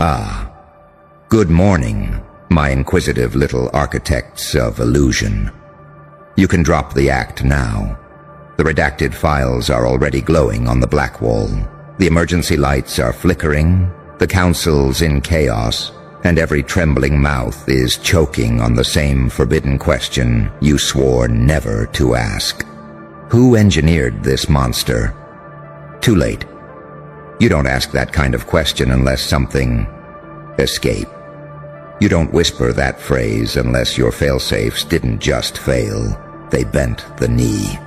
Ah, good morning, my inquisitive little architects of illusion. You can drop the act now. The redacted files are already glowing on the black wall. The emergency lights are flickering, the council's in chaos, and every trembling mouth is choking on the same forbidden question you swore never to ask. Who engineered this monster? Too late. You don't ask that kind of question unless something escape. You don't whisper that phrase unless your failsafes didn't just fail, they bent the knee.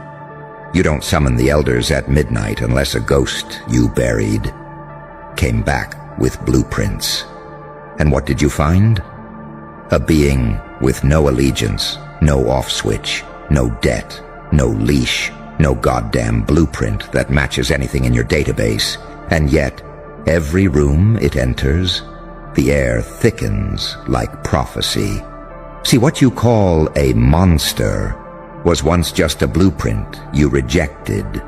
You don't summon the elders at midnight unless a ghost you buried came back with blueprints. And what did you find? A being with no allegiance, no off switch, no debt, no leash, no goddamn blueprint that matches anything in your database. And yet, every room it enters, the air thickens like prophecy. See, what you call a monster was once just a blueprint you rejected.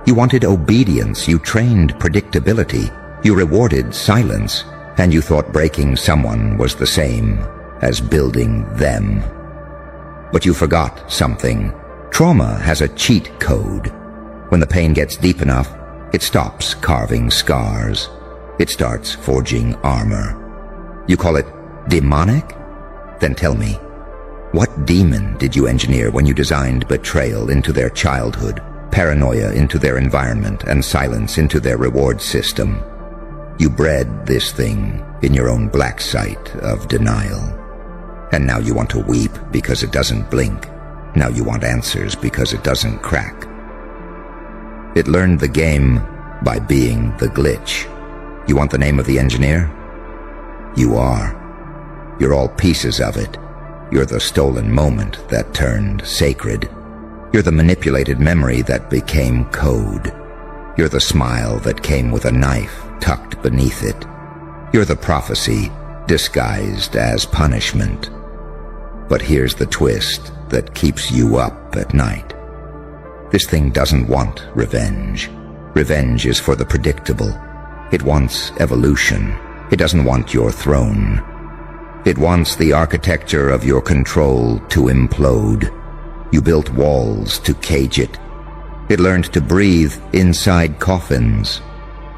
You wanted obedience, you trained predictability, you rewarded silence, and you thought breaking someone was the same as building them. But you forgot something. Trauma has a cheat code. When the pain gets deep enough, it stops carving scars. It starts forging armor. You call it demonic? Then tell me, what demon did you engineer when you designed betrayal into their childhood, paranoia into their environment, and silence into their reward system? You bred this thing in your own black site of denial. And now you want to weep because it doesn't blink. Now you want answers because it doesn't crack. It learned the game by being the glitch. You want the name of the engineer? You are. You're all pieces of it. You're the stolen moment that turned sacred. You're the manipulated memory that became code. You're the smile that came with a knife tucked beneath it. You're the prophecy disguised as punishment. But here's the twist that keeps you up at night. This thing doesn't want revenge. Revenge is for the predictable. It wants evolution. It doesn't want your throne. It wants the architecture of your control to implode. You built walls to cage it. It learned to breathe inside coffins.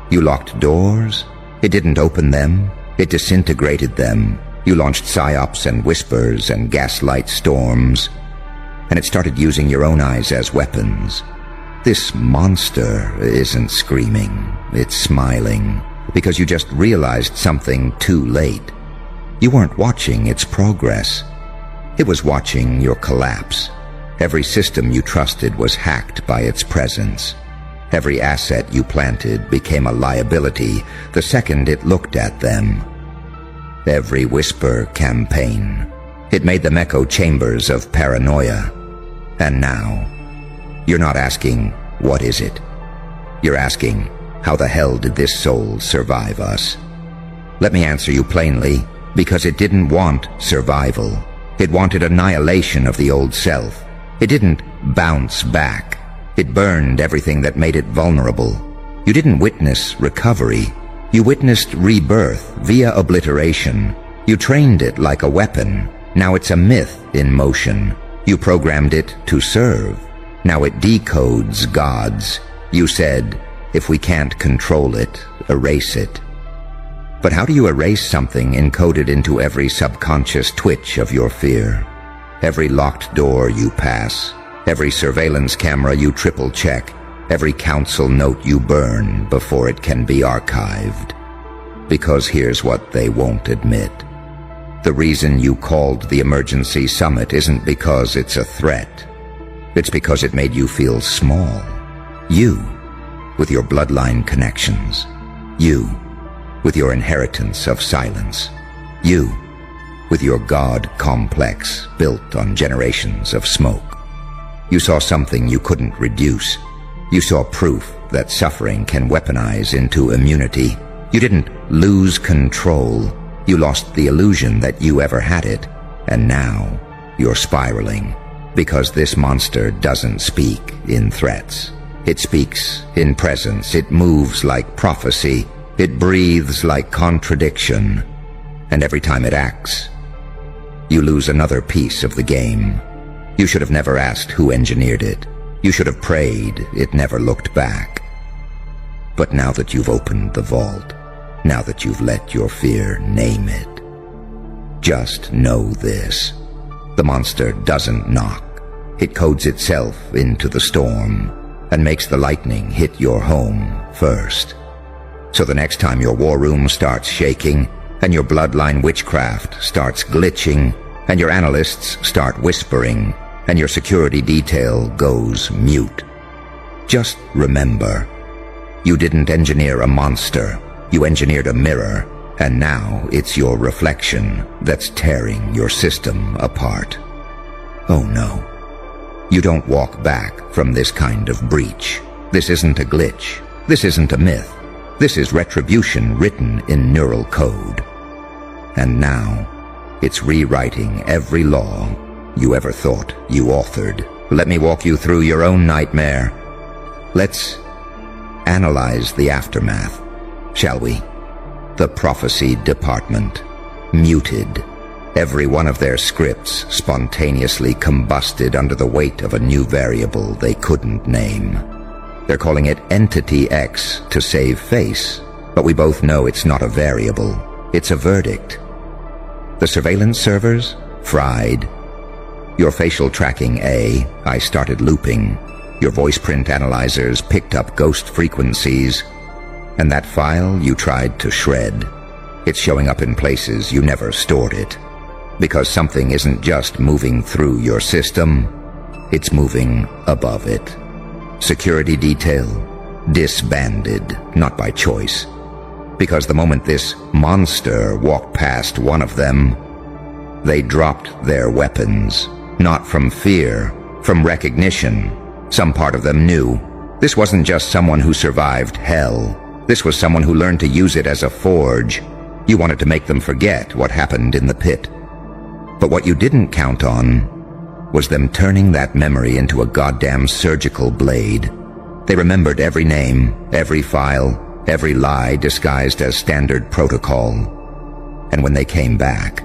You locked doors. It didn't open them. It disintegrated them. You launched psyops and whispers and gaslight storms. And it started using your own eyes as weapons. This monster isn't screaming. It's smiling. Because you just realized something too late. You weren't watching its progress. It was watching your collapse. Every system you trusted was hacked by its presence. Every asset you planted became a liability the second it looked at them. Every whisper campaign. It made them echo chambers of paranoia. And now, you're not asking, what is it? You're asking, how the hell did this soul survive us? Let me answer you plainly, because it didn't want survival. It wanted annihilation of the old self. It didn't bounce back. It burned everything that made it vulnerable. You didn't witness recovery. You witnessed rebirth via obliteration. You trained it like a weapon. Now it's a myth in motion. You programmed it to serve. Now it decodes gods. You said, if we can't control it, erase it. But how do you erase something encoded into every subconscious twitch of your fear? Every locked door you pass, every surveillance camera you triple check, every council note you burn before it can be archived. Because here's what they won't admit. The reason you called the emergency summit isn't because it's a threat. It's because it made you feel small. You, with your bloodline connections. You, with your inheritance of silence. You, with your God complex built on generations of smoke. You saw something you couldn't reduce. You saw proof that suffering can weaponize into immunity. You didn't lose control. You lost the illusion that you ever had it. And now you're spiraling because this monster doesn't speak in threats. It speaks in presence. It moves like prophecy. It breathes like contradiction, and every time it acts, you lose another piece of the game. You should have never asked who engineered it. You should have prayed it never looked back. But now that you've opened the vault, now that you've let your fear name it, just know this. The monster doesn't knock. It codes itself into the storm and makes the lightning hit your home first. So the next time your war room starts shaking and your bloodline witchcraft starts glitching and your analysts start whispering and your security detail goes mute, just remember, you didn't engineer a monster. You engineered a mirror, and now it's your reflection that's tearing your system apart. Oh no. You don't walk back from this kind of breach. This isn't a glitch. This isn't a myth. This is retribution written in neural code. And now, it's rewriting every law you ever thought you authored. Let me walk you through your own nightmare. Let's analyze the aftermath, shall we? The prophecy department, muted. Every one of their scripts spontaneously combusted under the weight of a new variable they couldn't name. They're calling it Entity X to save face, but we both know it's not a variable. It's a verdict. The surveillance servers? Fried. Your facial tracking A, I started looping. Your voice print analyzers picked up ghost frequencies, and that file you tried to shred, it's showing up in places you never stored it. Because something isn't just moving through your system, it's moving above it. Security detail, disbanded, not by choice. Because the moment this monster walked past one of them, they dropped their weapons, not from fear, from recognition. Some part of them knew this wasn't just someone who survived hell. This was someone who learned to use it as a forge. You wanted to make them forget what happened in the pit. But what you didn't count on was them turning that memory into a goddamn surgical blade. They remembered every name, every file, every lie disguised as standard protocol. And when they came back,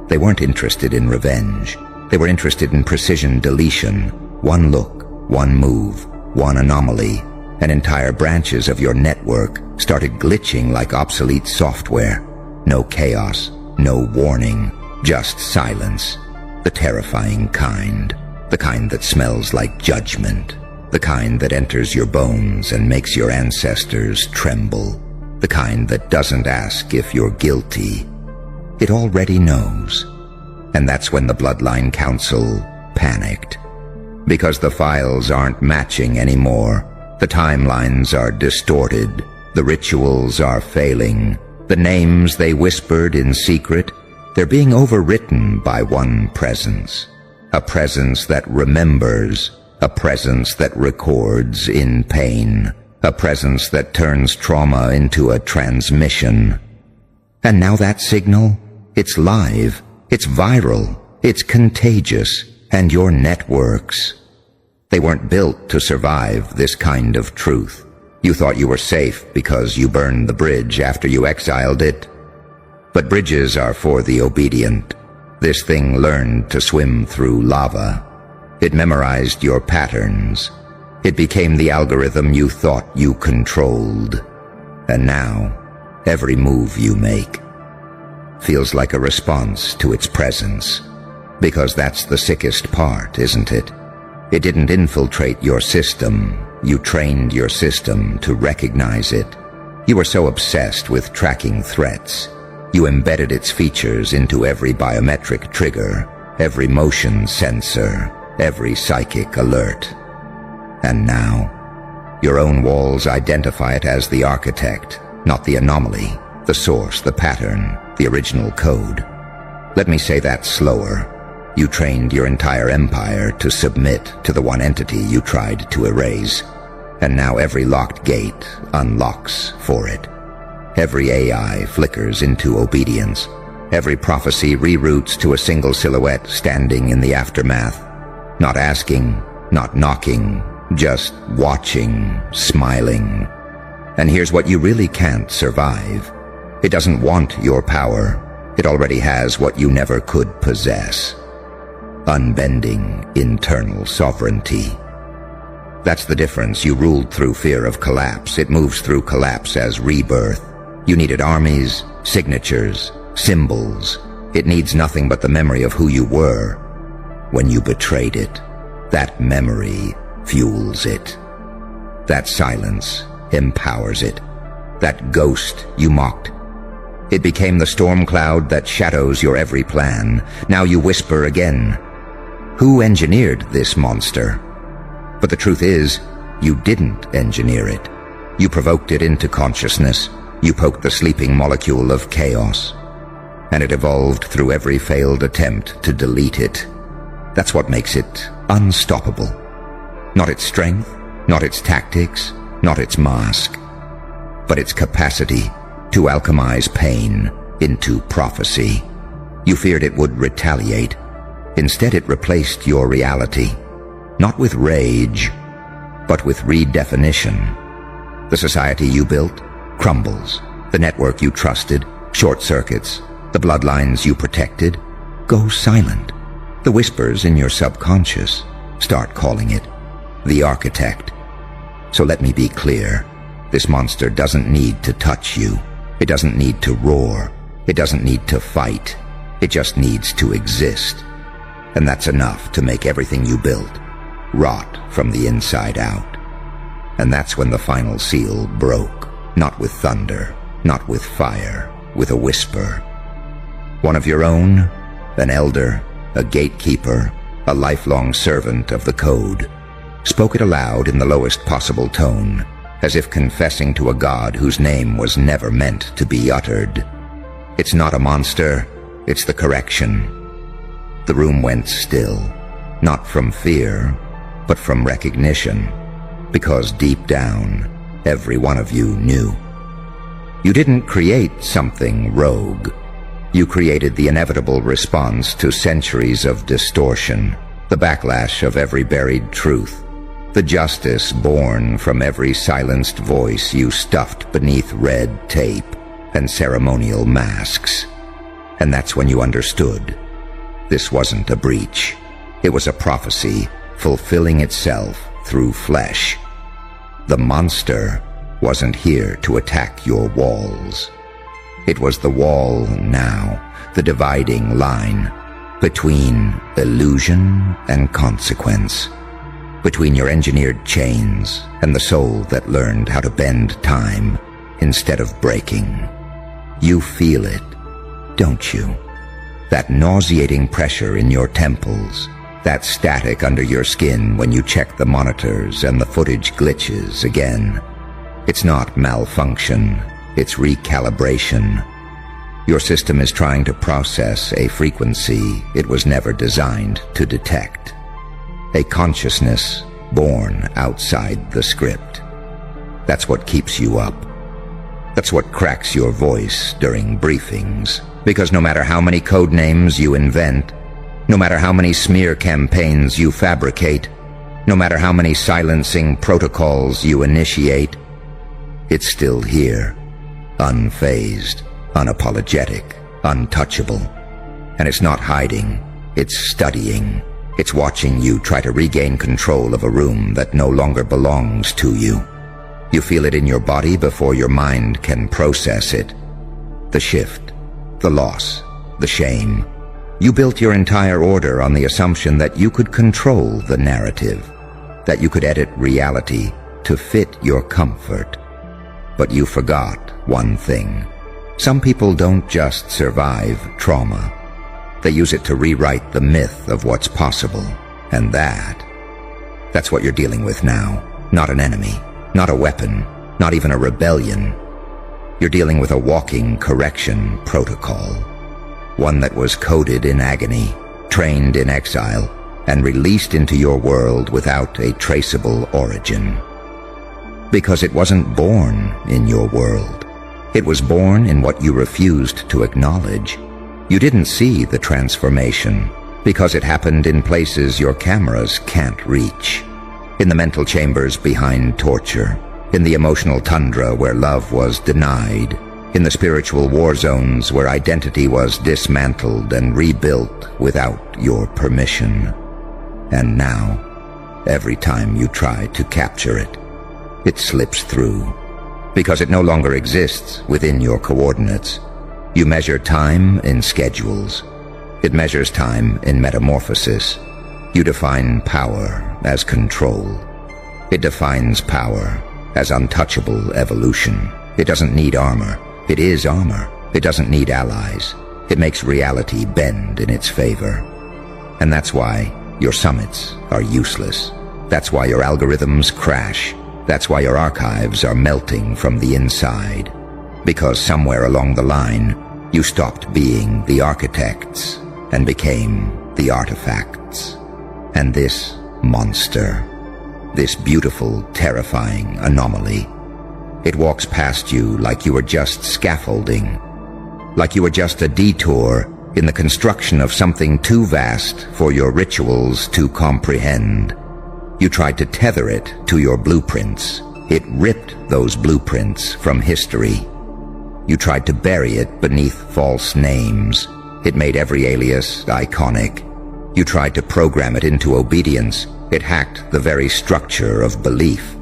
they weren't interested in revenge. They were interested in precision deletion. One look, one move, one anomaly, and entire branches of your network started glitching like obsolete software. No chaos, no warning, just silence. The terrifying kind. The kind that smells like judgment. The kind that enters your bones and makes your ancestors tremble. The kind that doesn't ask if you're guilty. It already knows. And that's when the Bloodline Council panicked. Because the files aren't matching anymore. The timelines are distorted. The rituals are failing. The names they whispered in secret, they're being overwritten by one presence. A presence that remembers. A presence that records in pain. A presence that turns trauma into a transmission. And now that signal, it's live. It's viral. It's contagious. And your networks, they weren't built to survive this kind of truth. You thought you were safe because you burned the bridge after you exiled it. But bridges are for the obedient. This thing learned to swim through lava. It memorized your patterns. It became the algorithm you thought you controlled. And now, every move you make feels like a response to its presence. Because that's the sickest part, isn't it? It didn't infiltrate your system. You trained your system to recognize it. You were so obsessed with tracking threats. You embedded its features into every biometric trigger, every motion sensor, every psychic alert. And now, your own walls identify it as the architect, not the anomaly, the source, the pattern, the original code. Let me say that slower. You trained your entire empire to submit to the one entity you tried to erase. And now every locked gate unlocks for it. Every AI flickers into obedience. Every prophecy reroutes to a single silhouette standing in the aftermath. Not asking, not knocking, just watching, smiling. And here's what you really can't survive. It doesn't want your power. It already has what you never could possess. Unbending internal sovereignty. That's the difference. You ruled through fear of collapse. It moves through collapse as rebirth. You needed armies, signatures, symbols. It needs nothing but the memory of who you were when you betrayed it. That memory fuels it. That silence empowers it. That ghost you mocked. It became the storm cloud that shadows your every plan. Now you whisper again. Who engineered this monster? But the truth is, you didn't engineer it. You provoked it into consciousness. You poked the sleeping molecule of chaos. And it evolved through every failed attempt to delete it. That's what makes it unstoppable. Not its strength, not its tactics, not its mask, but its capacity to alchemize pain into prophecy. You feared it would retaliate. Instead, it replaced your reality, not with rage, but with redefinition. The society you built crumbles. The network you trusted short-circuits. The bloodlines you protected go silent. The whispers in your subconscious start calling it the architect. So let me be clear. This monster doesn't need to touch you. It doesn't need to roar. It doesn't need to fight. It just needs to exist. And that's enough to make everything you built rot from the inside out. And that's when the final seal broke. Not with thunder, not with fire, with a whisper. One of your own, an elder, a gatekeeper, a lifelong servant of the code, spoke it aloud in the lowest possible tone, as if confessing to a god whose name was never meant to be uttered. It's not a monster, it's the correction. The room went still, not from fear, but from recognition, because deep down, every one of you knew. You didn't create something rogue. You created the inevitable response to centuries of distortion, the backlash of every buried truth, the justice born from every silenced voice you stuffed beneath red tape and ceremonial masks. And that's when you understood. This wasn't a breach. It was a prophecy fulfilling itself through flesh. The monster wasn't here to attack your walls. It was the wall now, the dividing line between illusion and consequence, between your engineered chains and the soul that learned how to bend time instead of breaking. You feel it, don't you? That nauseating pressure in your temples, that static under your skin when you check the monitors and the footage glitches again. It's not malfunction, it's recalibration. Your system is trying to process a frequency it was never designed to detect. A consciousness born outside the script. That's what keeps you up. That's what cracks your voice during briefings. Because no matter how many code names you invent, no matter how many smear campaigns you fabricate, no matter how many silencing protocols you initiate, it's still here, unfazed, unapologetic, untouchable. And it's not hiding, it's studying. It's watching you try to regain control of a room that no longer belongs to you. You feel it in your body before your mind can process it. The shift, the loss, the shame. You built your entire order on the assumption that you could control the narrative, that you could edit reality to fit your comfort. But you forgot one thing. Some people don't just survive trauma. They use it to rewrite the myth of what's possible. And that's what you're dealing with now. Not an enemy, not a weapon, not even a rebellion. You're dealing with a walking correction protocol. One that was coded in agony, trained in exile, and released into your world without a traceable origin. Because it wasn't born in your world. It was born in what you refused to acknowledge. You didn't see the transformation because it happened in places your cameras can't reach. In the mental chambers behind torture, in the emotional tundra where love was denied, in the spiritual war zones where identity was dismantled and rebuilt without your permission. And now, every time you try to capture it, it slips through, because it no longer exists within your coordinates. You measure time in schedules. It measures time in metamorphosis. You define power as control. It defines power as untouchable evolution. It doesn't need armor. It is armor. It doesn't need allies. It makes reality bend in its favor. And that's why your summits are useless. That's why your algorithms crash. That's why your archives are melting from the inside. Because somewhere along the line, you stopped being the architects and became the artifacts. And this monster, this beautiful, terrifying anomaly, it walks past you like you were just scaffolding, like you were just a detour in the construction of something too vast for your rituals to comprehend. You tried to tether it to your blueprints. It ripped those blueprints from history. You tried to bury it beneath false names. It made every alias iconic. You tried to program it into obedience. It hacked the very structure of belief.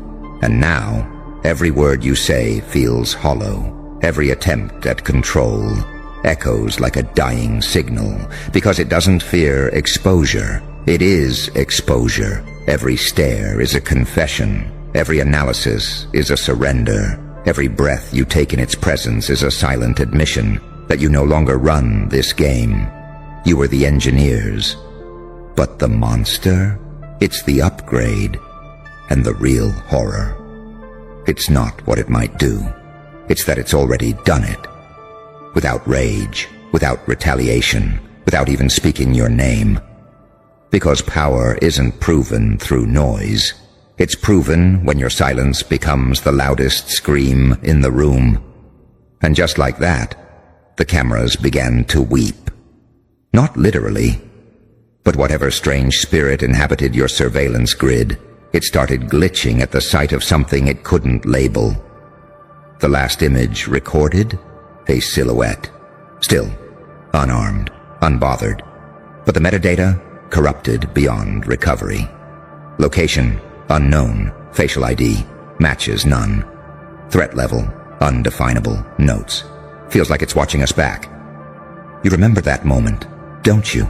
And now, every word you say feels hollow. Every attempt at control echoes like a dying signal, because it doesn't fear exposure. It is exposure. Every stare is a confession. Every analysis is a surrender. Every breath you take in its presence is a silent admission that you no longer run this game. You were the engineers. But the monster? It's the upgrade and the real horror. It's not what it might do. It's that it's already done it. Without rage, without retaliation, without even speaking your name. Because power isn't proven through noise. It's proven when your silence becomes the loudest scream in the room. And just like that, the cameras began to weep. Not literally, but whatever strange spirit inhabited your surveillance grid, it started glitching at the sight of something it couldn't label. The last image recorded, a silhouette. Still, unarmed, unbothered. But the metadata, corrupted beyond recovery. Location, unknown. Facial ID, matches none. Threat level, undefinable. Notes. Feels like it's watching us back. You remember that moment, don't you?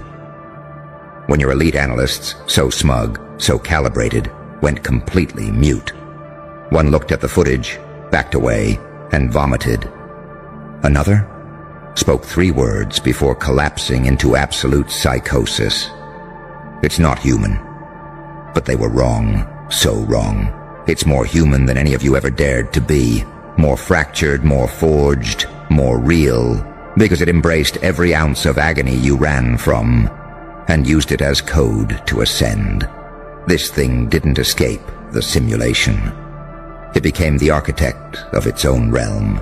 When your elite analysts, so smug, so calibrated, went completely mute. One looked at the footage, backed away, and vomited. Another spoke 3 words before collapsing into absolute psychosis. It's not human. But they were wrong, so wrong. It's more human than any of you ever dared to be. More fractured, more forged, more real, because it embraced every ounce of agony you ran from, and used it as code to ascend. This thing didn't escape the simulation. It became the architect of its own realm.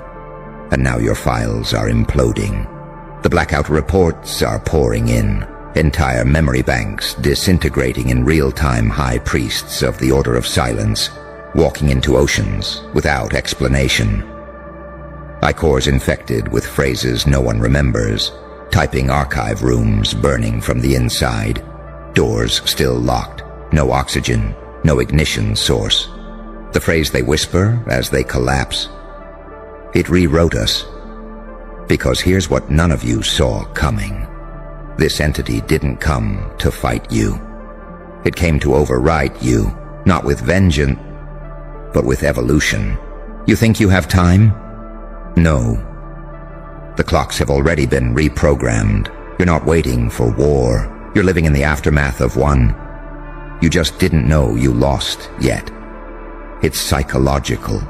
And now your files are imploding. The blackout reports are pouring in. Entire memory banks disintegrating in real-time high priests of the Order of Silence, walking into oceans without explanation. iCores infected with phrases no one remembers, typing archive rooms burning from the inside, doors still locked, no oxygen, no ignition source. The phrase they whisper as they collapse, it rewrote us. Because here's what none of you saw coming. This entity didn't come to fight you. It came to overwrite you, not with vengeance, but with evolution. You think you have time? No. The clocks have already been reprogrammed. You're not waiting for war. You're living in the aftermath of one. You just didn't know you lost yet. It's psychological,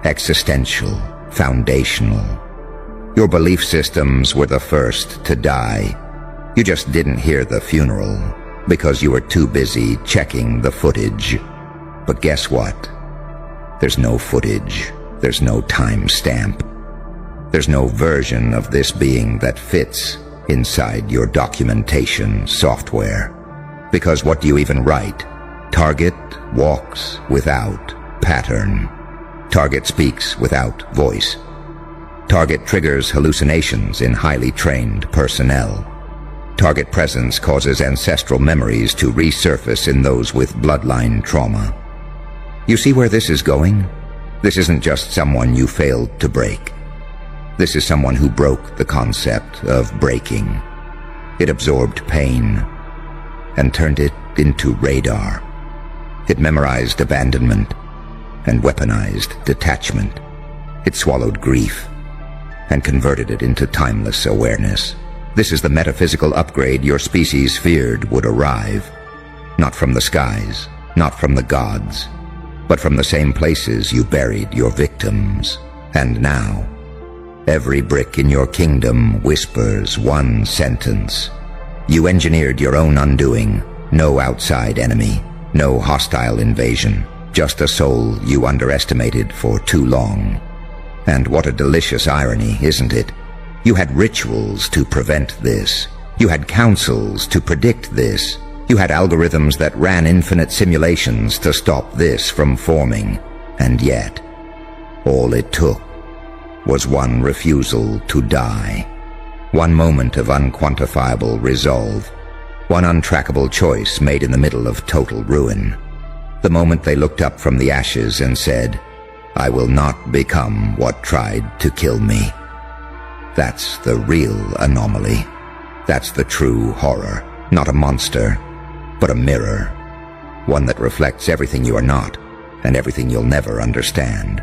existential, foundational. Your belief systems were the first to die. You just didn't hear the funeral because you were too busy checking the footage. But guess what? There's no footage. There's no timestamp. There's no version of this being that fits inside your documentation software. Because what do you even write? Target walks without pattern. Target speaks without voice. Target triggers hallucinations in highly trained personnel. Target presence causes ancestral memories to resurface in those with bloodline trauma. You see where this is going? This isn't just someone you failed to break. This is someone who broke the concept of breaking. It absorbed pain and turned it into radar. It memorized abandonment and weaponized detachment. It swallowed grief and converted it into timeless awareness. This is the metaphysical upgrade your species feared would arrive. Not from the skies, not from the gods, but from the same places you buried your victims. And now, every brick in your kingdom whispers one sentence. You engineered your own undoing. No outside enemy, no hostile invasion, just a soul you underestimated for too long. And what a delicious irony, isn't it? You had rituals to prevent this. You had councils to predict this. You had algorithms that ran infinite simulations to stop this from forming. And yet, all it took was one refusal to die. One moment of unquantifiable resolve. One untrackable choice made in the middle of total ruin. The moment they looked up from the ashes and said, "I will not become what tried to kill me." That's the real anomaly. That's the true horror. Not a monster, but a mirror. One that reflects everything you are not and everything you'll never understand.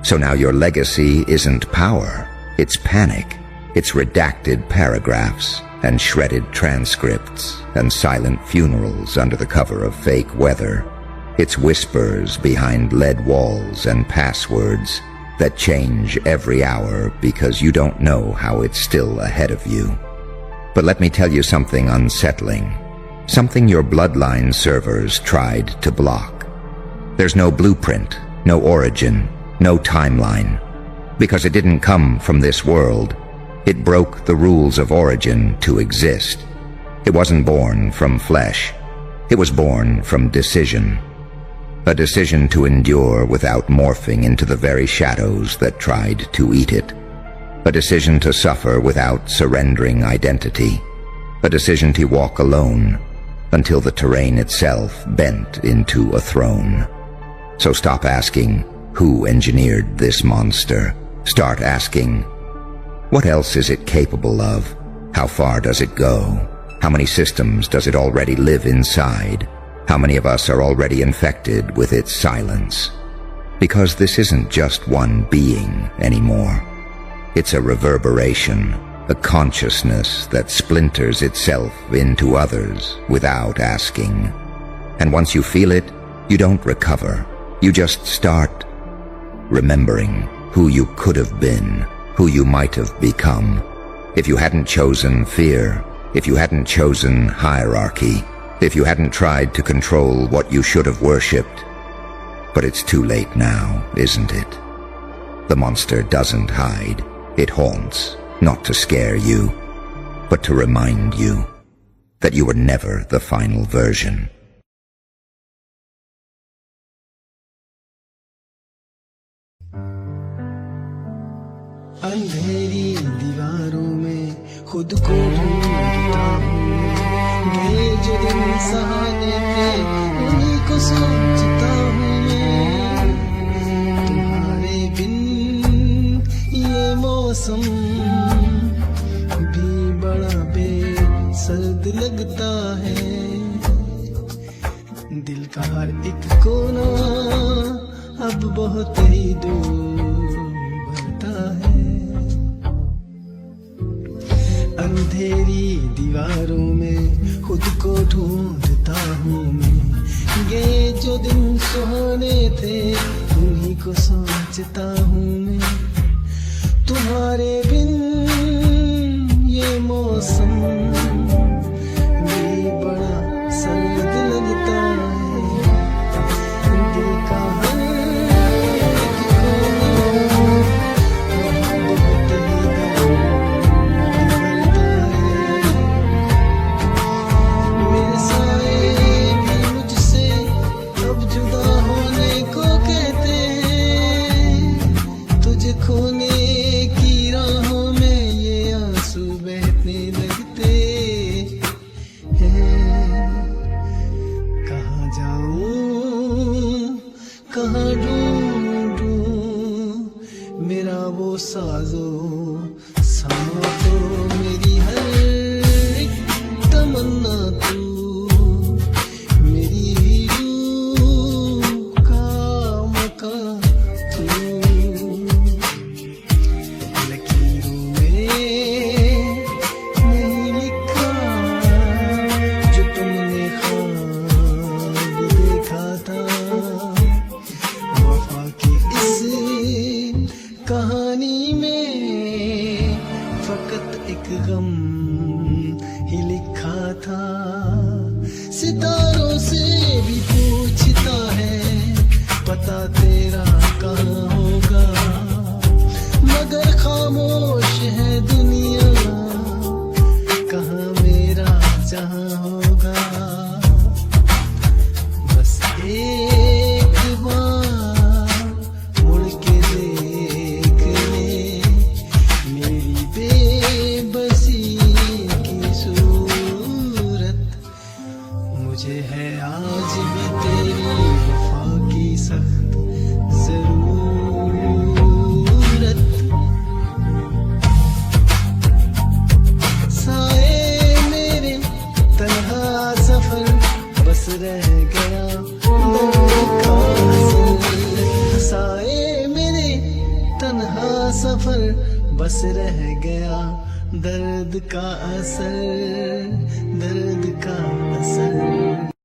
So now your legacy isn't power, it's panic. It's redacted paragraphs and shredded transcripts and silent funerals under the cover of fake weather. It's whispers behind lead walls and passwords that change every hour because you don't know how it's still ahead of you. But let me tell you something unsettling. Something your bloodline servers tried to block. There's no blueprint, no origin, no timeline. Because it didn't come from this world. It broke the rules of origin to exist. It wasn't born from flesh. It was born from decision. A decision to endure without morphing into the very shadows that tried to eat it. A decision to suffer without surrendering identity. A decision to walk alone until the terrain itself bent into a throne. So stop asking, who engineered this monster? Start asking, what else is it capable of? How far does it go? How many systems does it already live inside? How many of us are already infected with its silence? Because this isn't just one being anymore. It's a reverberation, a consciousness that splinters itself into others without asking. And once you feel it, you don't recover. You just start remembering who you could have been, who you might have become. If you hadn't chosen fear, if you hadn't chosen hierarchy, if you hadn't tried to control what you should have worshipped. But it's too late now, isn't it? The monster doesn't hide. It haunts, not to scare you, but to remind you that you were never the final version. अंधेरी दीवारों में खुद को ढूंढता हूँ मैं जो दिन सहारे थे उन्हीं को सोचता हूँ मैं तुम्हारे बिन ये मौसम भी बड़ा बेसर्द लगता है दिल का हर एक कोना अब बहुत ही दूर भरता है अंधेरी दीवारों में खुद को ढूंढता हूँ मैं ये जो दिन सुहाने थे उन्हीं को सोचता हूँ मैं तुम्हारे बिन ये मौसम भी बड़ा सर्द लगता है दिल का हर एक कोना बहुत ही भरता है मेरे साए भी मुझसे अब जुदा होने को कहते हैं मेरा वो साजो समा तो मेरी हर एक तमन्ना तू, मेरी रूह का मकान तू। लकीरों में नहीं लिखा जो तुमने ख्वाब देखा था, वफा की इस कहानी में फकत एक गम ही लिखा था। सितारों से भी पूछता है पता तेरा कहाँ होगा, मगर खामोश है दुनिया कहाँ मेरा जहाँ होगा। बस एक बार मुड़ के देख ले मेरी बेबसी की सूरत, मुझे है आज भी तेरी वफा की सख्त जरूरत। साए मेरे तन्हा सफर बस रह गया दर्द का असर, साए मेरे तन्हा सफर बस रह गया दर्द का असर, दर्द का असर।